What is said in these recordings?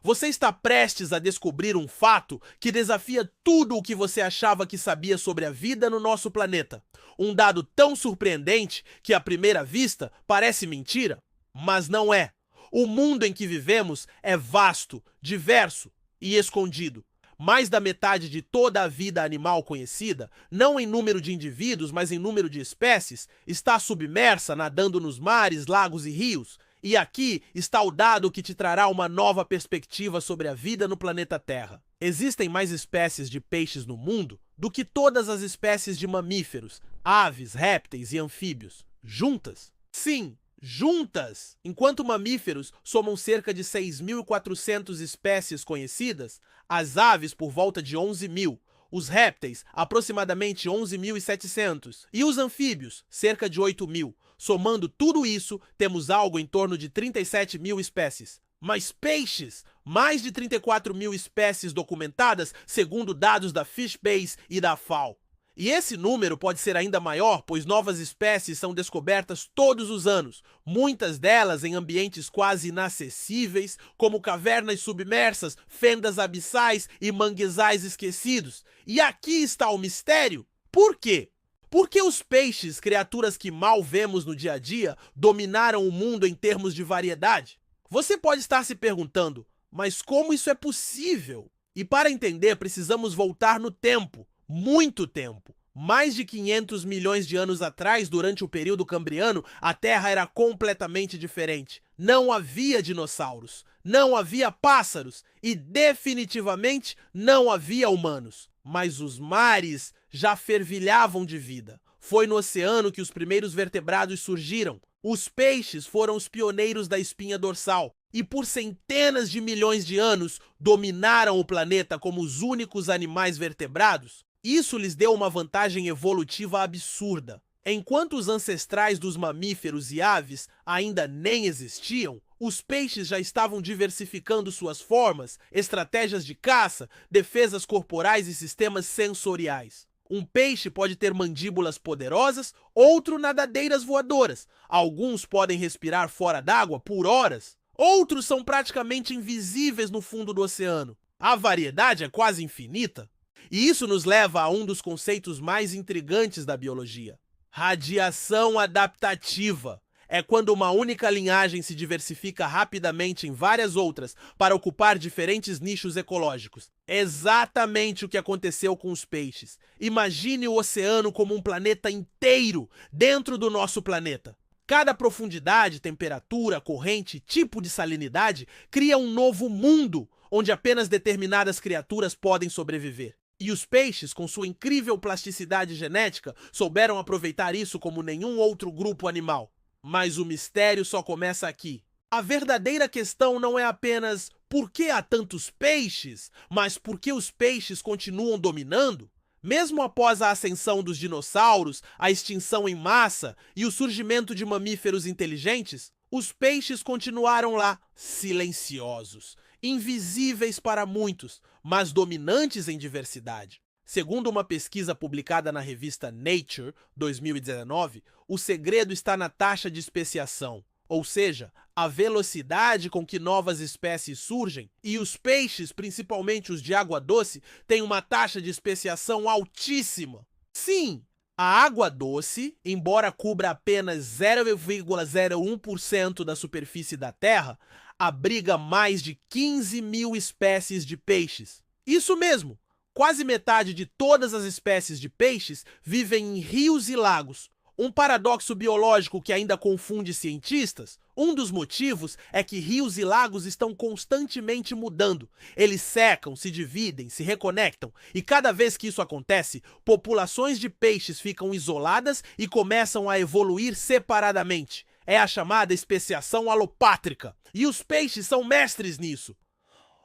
Você está prestes a descobrir um fato que desafia tudo o que você achava que sabia sobre a vida no nosso planeta. Um dado tão surpreendente que, à primeira vista, parece mentira, mas não é. O mundo em que vivemos é vasto, diverso e escondido. Mais da metade de toda a vida animal conhecida, não em número de indivíduos, mas em número de espécies, está submersa nadando nos mares, lagos e rios. E aqui está o dado que te trará uma nova perspectiva sobre a vida no planeta Terra. Existem mais espécies de peixes no mundo do que todas as espécies de mamíferos, aves, répteis e anfíbios. Juntas? Sim, juntas! Enquanto mamíferos somam cerca de 6.400 espécies conhecidas, as aves por volta de 11.000, os répteis aproximadamente 11.700 e os anfíbios cerca de 8.000. Somando tudo isso, temos algo em torno de 37.000 espécies. Mas peixes, mais de 34.000 espécies documentadas segundo dados da FishBase e da FAO. E esse número pode ser ainda maior, pois novas espécies são descobertas todos os anos, muitas delas em ambientes quase inacessíveis, como cavernas submersas, fendas abissais e manguezais esquecidos. E aqui está o mistério. Por quê? Por que os peixes, criaturas que mal vemos no dia a dia, dominaram o mundo em termos de variedade? Você pode estar se perguntando, mas como isso é possível? E para entender, precisamos voltar no tempo, muito tempo. Mais de 500 milhões de anos atrás, durante o período Cambriano, a Terra era completamente diferente. Não havia dinossauros, não havia pássaros e definitivamente não havia humanos. Mas os mares já fervilhavam de vida. Foi no oceano que os primeiros vertebrados surgiram. Os peixes foram os pioneiros da espinha dorsal e por centenas de milhões de anos dominaram o planeta como os únicos animais vertebrados. Isso lhes deu uma vantagem evolutiva absurda. Enquanto os ancestrais dos mamíferos e aves ainda nem existiam, os peixes já estavam diversificando suas formas, estratégias de caça, defesas corporais e sistemas sensoriais. Um peixe pode ter mandíbulas poderosas, outro nadadeiras voadoras. Alguns podem respirar fora d'água por horas. Outros são praticamente invisíveis no fundo do oceano. A variedade é quase infinita. E isso nos leva a um dos conceitos mais intrigantes da biologia: radiação adaptativa. É quando uma única linhagem se diversifica rapidamente em várias outras para ocupar diferentes nichos ecológicos. Exatamente o que aconteceu com os peixes. Imagine o oceano como um planeta inteiro dentro do nosso planeta. Cada profundidade, temperatura, corrente e tipo de salinidade cria um novo mundo, onde apenas determinadas criaturas podem sobreviver. E os peixes, com sua incrível plasticidade genética, souberam aproveitar isso como nenhum outro grupo animal. Mas o mistério só começa aqui. A verdadeira questão não é apenas por que há tantos peixes, mas por que os peixes continuam dominando? Mesmo após a ascensão dos dinossauros, a extinção em massa e o surgimento de mamíferos inteligentes, os peixes continuaram lá, silenciosos, invisíveis para muitos, mas dominantes em diversidade. Segundo uma pesquisa publicada na revista Nature, 2019, o segredo está na taxa de especiação, ou seja, a velocidade com que novas espécies surgem, e os peixes, principalmente os de água doce, têm uma taxa de especiação altíssima. Sim, a água doce, embora cubra apenas 0,01% da superfície da Terra, abriga mais de 15.000 espécies de peixes. Isso mesmo! Quase metade de todas as espécies de peixes vivem em rios e lagos. Um paradoxo biológico que ainda confunde cientistas. Um dos motivos é que rios e lagos estão constantemente mudando. Eles secam, se dividem, se reconectam. E cada vez que isso acontece, populações de peixes ficam isoladas e começam a evoluir separadamente. É a chamada especiação alopátrica. E os peixes são mestres nisso.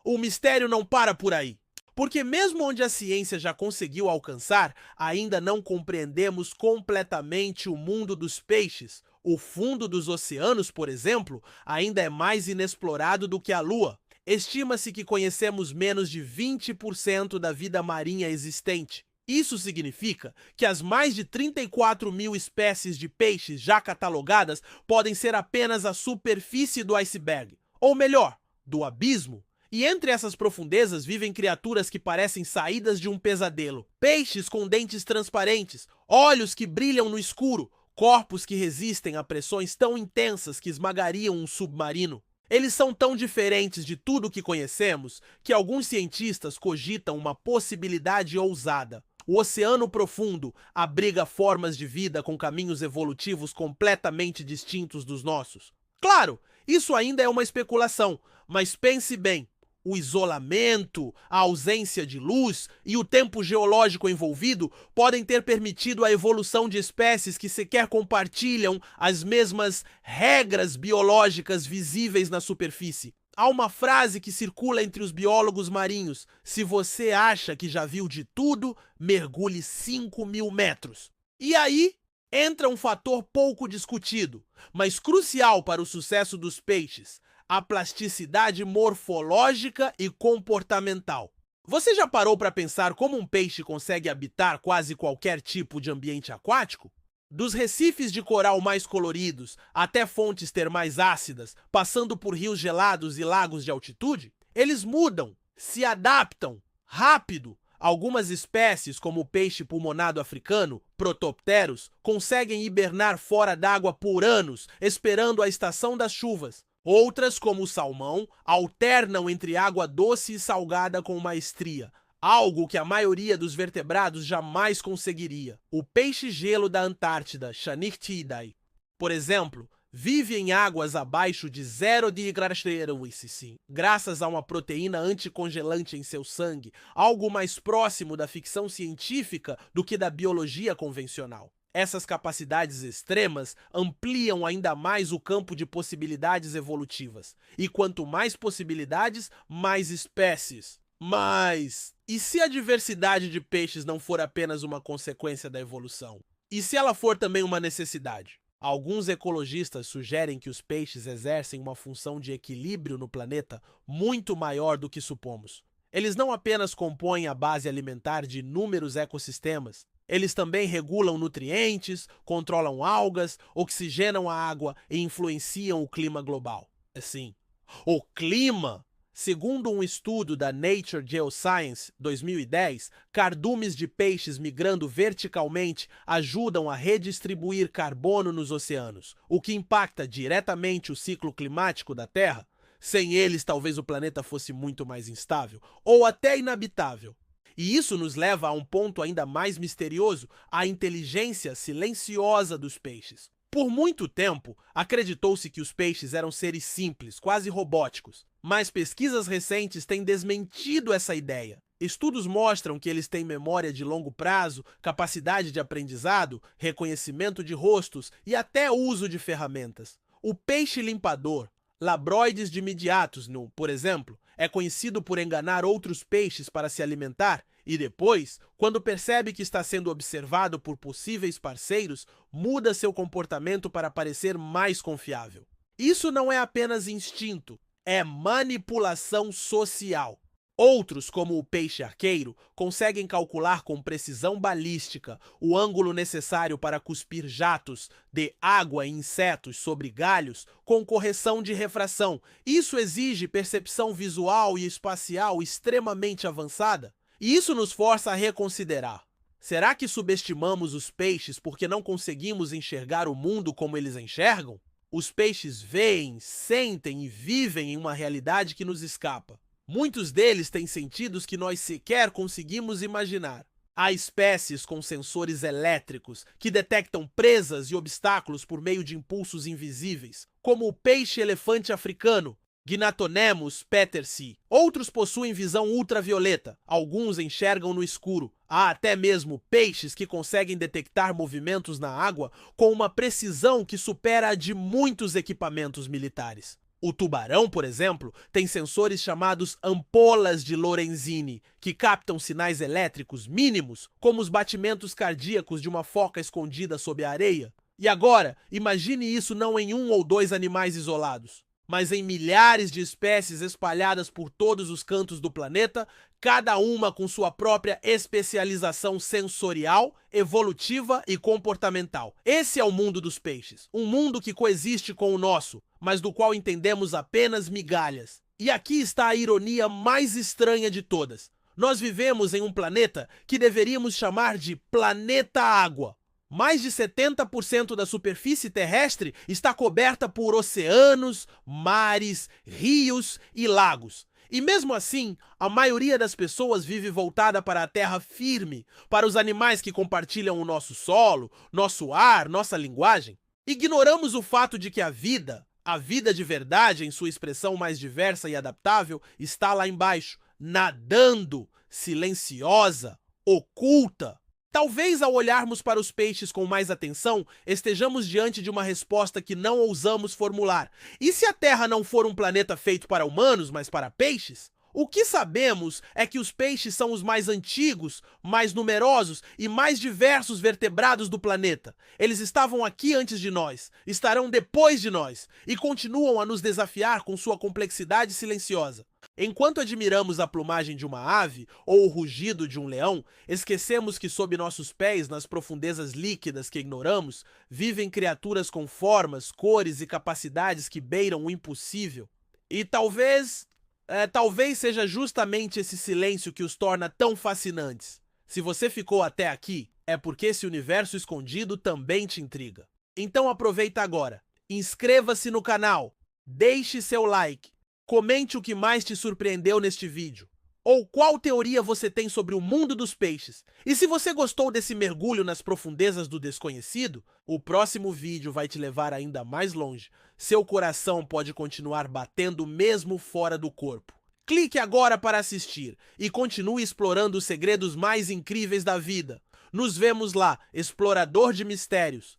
O mistério não para por aí. Porque mesmo onde a ciência já conseguiu alcançar, ainda não compreendemos completamente o mundo dos peixes. O fundo dos oceanos, por exemplo, ainda é mais inexplorado do que a Lua. Estima-se que conhecemos menos de 20% da vida marinha existente. Isso significa que as mais de 34.000 espécies de peixes já catalogadas podem ser apenas a superfície do iceberg. Ou melhor, do abismo. E entre essas profundezas vivem criaturas que parecem saídas de um pesadelo. Peixes com dentes transparentes, olhos que brilham no escuro, corpos que resistem a pressões tão intensas que esmagariam um submarino. Eles são tão diferentes de tudo o que conhecemos que alguns cientistas cogitam uma possibilidade ousada. O oceano profundo abriga formas de vida com caminhos evolutivos completamente distintos dos nossos. Claro, isso ainda é uma especulação, mas pense bem. O isolamento, a ausência de luz e o tempo geológico envolvido podem ter permitido a evolução de espécies que sequer compartilham as mesmas regras biológicas visíveis na superfície. Há uma frase que circula entre os biólogos marinhos: se você acha que já viu de tudo, mergulhe 5.000 metros. E aí entra um fator pouco discutido, mas crucial para o sucesso dos peixes: a plasticidade morfológica e comportamental. Você já parou para pensar como um peixe consegue habitar quase qualquer tipo de ambiente aquático? Dos recifes de coral mais coloridos até fontes termais ácidas, passando por rios gelados e lagos de altitude, eles mudam, se adaptam rápido. Algumas espécies, como o peixe pulmonado africano, Protopterus, conseguem hibernar fora d'água por anos, esperando a estação das chuvas. Outras, como o salmão, alternam entre água doce e salgada com maestria, algo que a maioria dos vertebrados jamais conseguiria. O peixe-gelo da Antártida, Chanichthydae, por exemplo, vive em águas abaixo de 0 degrees Celsius, graças a uma proteína anticongelante em seu sangue, algo mais próximo da ficção científica do que da biologia convencional. Essas capacidades extremas ampliam ainda mais o campo de possibilidades evolutivas. E quanto mais possibilidades, mais espécies. Mas e se a diversidade de peixes não for apenas uma consequência da evolução? E se ela for também uma necessidade? Alguns ecologistas sugerem que os peixes exercem uma função de equilíbrio no planeta muito maior do que supomos. Eles não apenas compõem a base alimentar de inúmeros ecossistemas, eles também regulam nutrientes, controlam algas, oxigenam a água e influenciam o clima global. Assim, o clima! Segundo um estudo da Nature Geoscience 2010, cardumes de peixes migrando verticalmente ajudam a redistribuir carbono nos oceanos, o que impacta diretamente o ciclo climático da Terra. Sem eles, talvez o planeta fosse muito mais instável, ou até inabitável. E isso nos leva a um ponto ainda mais misterioso: a inteligência silenciosa dos peixes. Por muito tempo, acreditou-se que os peixes eram seres simples, quase robóticos. Mas pesquisas recentes têm desmentido essa ideia. Estudos mostram que eles têm memória de longo prazo, capacidade de aprendizado, reconhecimento de rostos e até uso de ferramentas. O peixe limpador, Labroides dimidiatus, por exemplo, é conhecido por enganar outros peixes para se alimentar e depois, quando percebe que está sendo observado por possíveis parceiros, muda seu comportamento para parecer mais confiável. Isso não é apenas instinto, é manipulação social. Outros, como o peixe arqueiro, conseguem calcular com precisão balística o ângulo necessário para cuspir jatos de água e insetos sobre galhos com correção de refração. Isso exige percepção visual e espacial extremamente avançada. E isso nos força a reconsiderar. Será que subestimamos os peixes porque não conseguimos enxergar o mundo como eles enxergam? Os peixes veem, sentem e vivem em uma realidade que nos escapa. Muitos deles têm sentidos que nós sequer conseguimos imaginar. Há espécies com sensores elétricos que detectam presas e obstáculos por meio de impulsos invisíveis, como o peixe-elefante africano, Gnatonemus petersi. Outros possuem visão ultravioleta, alguns enxergam no escuro. Há até mesmo peixes que conseguem detectar movimentos na água com uma precisão que supera a de muitos equipamentos militares. O tubarão, por exemplo, tem sensores chamados ampolas de Lorenzini, que captam sinais elétricos mínimos, como os batimentos cardíacos de uma foca escondida sob a areia. E agora, imagine isso não em 1 ou 2 animais isolados, mas em milhares de espécies espalhadas por todos os cantos do planeta, cada uma com sua própria especialização sensorial, evolutiva e comportamental. Esse é o mundo dos peixes, um mundo que coexiste com o nosso, mas do qual entendemos apenas migalhas. E aqui está a ironia mais estranha de todas. Nós vivemos em um planeta que deveríamos chamar de planeta água. Mais de 70% da superfície terrestre está coberta por oceanos, mares, rios e lagos. E mesmo assim, a maioria das pessoas vive voltada para a terra firme, para os animais que compartilham o nosso solo, nosso ar, nossa linguagem. Ignoramos o fato de que a vida de verdade, em sua expressão mais diversa e adaptável, está lá embaixo, nadando, silenciosa, oculta. Talvez ao olharmos para os peixes com mais atenção, estejamos diante de uma resposta que não ousamos formular. E se a Terra não for um planeta feito para humanos, mas para peixes? O que sabemos é que os peixes são os mais antigos, mais numerosos e mais diversos vertebrados do planeta. Eles estavam aqui antes de nós, estarão depois de nós e continuam a nos desafiar com sua complexidade silenciosa. Enquanto admiramos a plumagem de uma ave ou o rugido de um leão, esquecemos que sob nossos pés, nas profundezas líquidas que ignoramos, vivem criaturas com formas, cores e capacidades que beiram o impossível. E talvez seja justamente esse silêncio que os torna tão fascinantes. Se você ficou até aqui, é porque esse universo escondido também te intriga. Então aproveita agora, inscreva-se no canal, deixe seu like, comente o que mais te surpreendeu neste vídeo. Ou qual teoria você tem sobre o mundo dos peixes. E se você gostou desse mergulho nas profundezas do desconhecido, o próximo vídeo vai te levar ainda mais longe. Seu coração pode continuar batendo mesmo fora do corpo. Clique agora para assistir e continue explorando os segredos mais incríveis da vida. Nos vemos lá, explorador de mistérios.